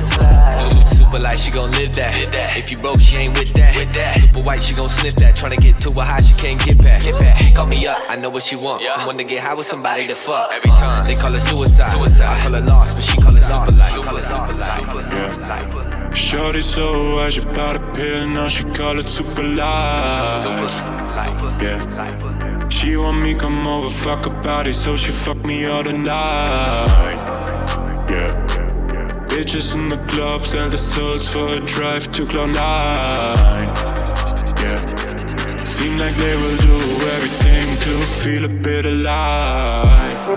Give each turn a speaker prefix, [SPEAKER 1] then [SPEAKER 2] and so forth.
[SPEAKER 1] that's life.
[SPEAKER 2] Super light, she gon' live that. If you broke, she ain't with that. Super white, she gon' sniff that. Tryna get to a high, she can't get back. Call me up, I know what she want. Someone to get high with, somebody to fuck. Every time they call it suicide. I call it lost, but she call it super light.
[SPEAKER 3] Yeah. Shorty so high, she bought a pill, now she call it super light. Yeah. She want me come over, fuck her body, so she fuck me all the night. Yeah. Bitches in the club sell their souls for a drive to Cloud9. Yeah. Seem like they will do everything to feel a bit alive.